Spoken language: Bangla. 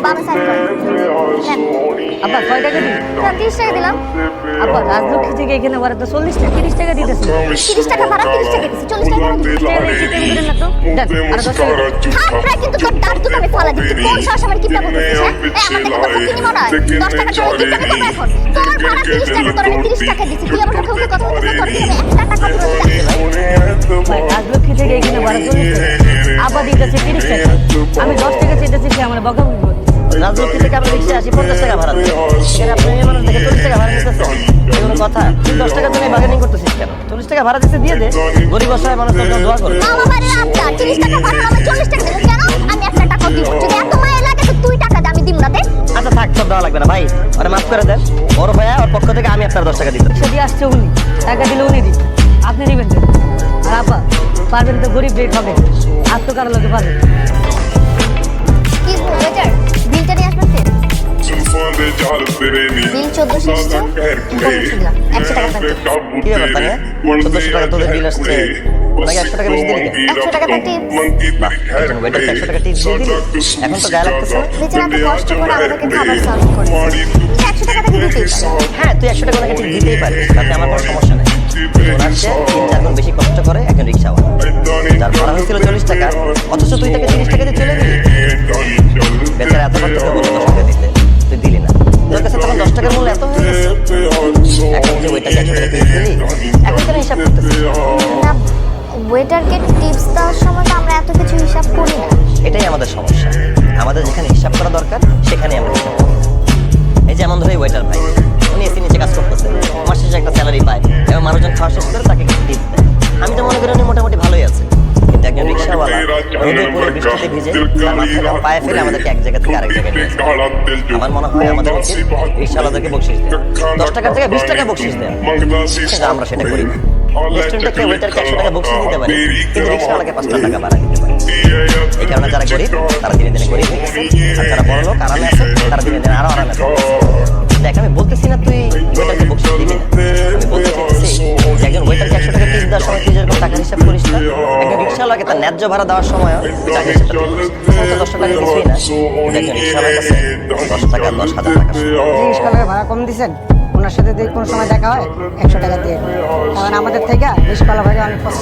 বাবা সাইন করেন। আব্বা কয় টাকা দিবি? 30 টাকা দিলাম। আব্বা রাজলক্ষ্মী থেকে এখানে ভাড়া তো 40 টাকা 30 টাকা দিতেছি। 30 টাকা ভাড়া 30 টাকা দিছি, 40 টাকা ভাড়া দিছি। টাকা দিয়ে চিকেন করেন না তো দেন আর 10 টাকা দিন। থাপড়ায় কিন্তু তোর দাঁত দুটো আমি ফালা দিচ্ছি। কোন সাহস আমার কিপটা বলতেছিস? হ্যাঁ এই আমার দেখে তো ফকিনি মনে হয়। 10 টাকা করে কিপটা দেবো এখন। তোর ভাড়া 30 টাকা, তোর আমি 30 টাকা দিছি। তুই আমার মুখে মুখে কথা বলতেছিস, তোর কি আমি 1 টাকা দিব না। ভাই রাজলক্ষ্মী থেকে এখানে ভাড়া 40 টাকা আব্বা দিতেছে 30 টাকা আমি 10 টাকা চাইতেছি সে আমার বকাবকি করতেছে। রাজলক্ষ্মী থেকে আমরা রিক্সা আসি 50 টাকা ভাড়া দিই, সেখানে আপনি মেয়ে মানুষ দেখে 40 টাকা ভাড়া নিতেছেন, এগুলো কথা? তুই 10 টাকা তুমি বার্গেনিং করতেছিস কেন? 40 টাকা ভাড়া দিতে দিয়ে দে, গরিব অসহায় মানুষ তোর জন্য দোয়া করবে। মামা বাড়ির আবদা 30 টাকা ভাড়া আমার 40 টাকা দিলে কেন? আমি 1 টাকা দিব। যদি এত মায়া লাগে তো তুই টাকা দে, আমি দিব না দে। আচ্ছা থাক, সব দেওয়া লাগবে না ভাই, ওরা মাফ করে দেন। বড় ভাইয়া ওর পক্ষ থেকে আমি আপনার 10 টাকা দিতে। সে দিয়ে আসছে উনি, টাকা দিলে উনি দিন, আপনি দিবেন না। আর আব্বা পারবেন তো গরিব রেট হবে, আর তো কারো লোকে পারবে। কি ওয়েটার বিলটা নিয়ে আসবেন প্লিজ। বিল 1400 এসেছে, দিলাম 100 টাকা থাকবে। কি ব্যাপার তানিয়া? 1400 টাকা তোদের বিল আসছে, নাকি 100 টাকা বেশি দিলি কেন? 100 টাকা তো টিপস। বাহ, একজন ওয়েটারকে 100 টাকা টিপস দিয়ে দিলি, এখন তো গায়ে লাগতেছে না। বেচারা এত কষ্ট করে আমাদেরকে খাবার সার্ভ করে। 100 টাকা থেকে দিতেই পারে। হ্যাঁ তুই 100 টাকা ওনাকে টিপ দিতেই পারিস, তাতে আমার কোনো সমস্যা নেই। ওনার চেয়ে 3-4 গুণ বেশি কষ্ট করে একজন রিক্সাওয়ালা, যার ভাড়া হয়েছিল 40 টাকা, অথচ তুই তাকে 30 টাকা দিয়ে চলে দিলি। বেচারা এতবার তোকে বললো 10 টাকা দিতে, তুই দিলি না। তোর কাছে তখন 10 টাকার মূল্য এত হয়ে গেছে, এখন যে ওইটাকে 100 টাকা টিপস দিলি, এখন কেন হিসাব করতেছিস? না, ওয়েটারকে টিপস দেওয়ার সময় তো আমরা এত কিছু হিসাব করি না। এটাই আমাদের সমস্যা, আমাদের যেখানে হিসাব করা দরকার সেখানে আমরা হিসাব করি না। এই যেমন ধরে ওয়েটার ভাই, উনি এসি নিচে কাজ করতেছে, মাস শেষে একটা স্যালারি পায় এবং মানুষজন খাওয়া শেষ করে তাকে কিছু টিপস দেয়। আমি তো মনে করি উনি মোটামুটি ভালোই আছে, কিন্তু একজন রিক্সাওয়ালা রোদে পুরো বৃষ্টিতে ভিজে তার মাথায় ঘাম পায়ে ফেলে আমাদেরকে এক জায়গা থেকে আরেক জায়গায় নিয়ে যায়। আমার মনে হয় আমাদের উচিত রিক্সাওয়ালাদেরকে বকশিস দেয়, 10 টাকার থেকে 20 টাকা বকশিস দেয়, কিন্তু আমরা সেটা করি না। রেস্টুরেন্টে ওয়েটারকে 100 টাকা বকশিস দিতে পারি, কিন্তু রিক্সাওয়ালাকে 5 টাকা বাড়া দিতে পারি। এই কারণে যারা গরিব তারা দিনে দিনে গরিব হয়ে গেছে, আর যারা বড় লোক আরামে আছে তারা দিনে দিনে আরো আরামে আছে। দেখ আমি বলতেছি না তুই ওয়েটারকে বকশিস দিবি না, আমি বলতে চাইছি যে একজন ওয়েটারকে 100 টাকা টিপস দেওয়ার সময় তুই যেরকম টাকার হিসাব করিস না, একজন রিক্সাওয়ালাকে তার ন্যায্য ভাড়া দেওয়ার সময় টাকার হিসাবটা করিস। 10 টাকা কিছুই না, কিন্তু একজন রিক্সাওয়ালার কাছে 10 টাকা 10,000 টাকা। রিক্সাওয়ালার ভাড়া কম দিছেন, ওনার সাথে যদি কোনো সময় দেখা হয় 100 টাকা দিয়ে, কারণ আমাদের থেকে রিক্সাওয়ালা ভাড়া অনেক কষ্ট।